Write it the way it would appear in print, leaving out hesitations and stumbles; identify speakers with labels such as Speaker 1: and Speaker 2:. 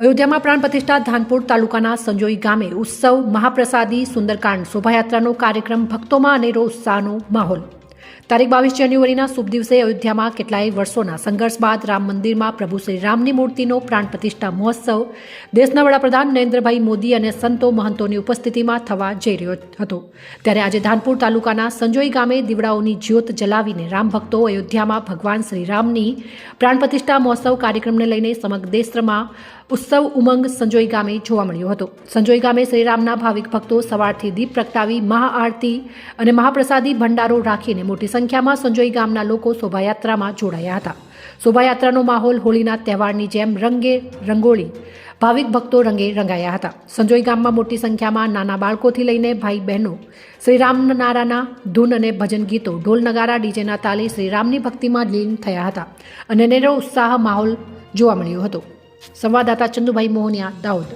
Speaker 1: અયોધ્યામાં પ્રાણ પ્રતિષ્ઠા ધાનપુર તાલુકાના સંજોઈ ગામે ઉત્સવ મહાપ્રસાદી સુંદરકાંડ શોભાયાત્રાનો કાર્યક્રમ ભક્તોમાં અનેરો ઉત્સાહનો માહોલ। તારીખ 22 જાન્યુઆરીના શુભ દિવસે અયોધ્યામાં કેટલાય વર્ષોના સંઘર્ષ બાદ રામ મંદિરમાં પ્રભુ શ્રી રામની મૂર્તિનો પ્રાણ પ્રતિષ્ઠા મહોત્સવ દેશના વડાપ્રધાન નરેન્દ્રભાઈ મોદી અને સંતો મહંતોની ઉપસ્થિતિમાં થવા જઈ રહ્યો હતો। ત્યારે આજે ધાનપુર તાલુકાના સંજોઈ ગામે દીવડાઓની જ્યોત જલાવીને રામ ભક્તો અયોધ્યામાં ભગવાન શ્રી રામની પ્રાણ પ્રતિષ્ઠા મહોત્સવ કાર્યક્રમને લઈને સમગ્ર દેશમાં ઉત્સવ ઉમંગ સંજોઈ ગામે જોવા મળ્યો હતો। સંજોઈ ગામે શ્રીરામના ભાવિક ભક્તો સવારથી દીપ પ્રગટાવી મહાઆરતી અને મહાપ્રસાદી ભંડારો રાખીને મોટી સંખ્યામાં સંજોઈ ગામના લોકો શોભાયાત્રામાં જોડાયા હતા। શોભાયાત્રાનો માહોલ હોળીના તહેવારની જેમ રંગે રંગોળી ભાવિક ભક્તો રંગે રંગાયા હતા। સંજોઈ ગામમાં મોટી સંખ્યામાં નાના બાળકોથી લઈને ભાઈ બહેનો શ્રીરામના નારાના ધૂન અને ભજન ગીતો ઢોલ નગારા ડીજેના તાલે શ્રીરામની ભક્તિમાં લીન થયા હતા અને અનેરો ઉત્સાહ માહોલ જોવા મળ્યો હતો। સંવાદદાતા ચંદુભાઈ મોહનિયા, દાહોદ।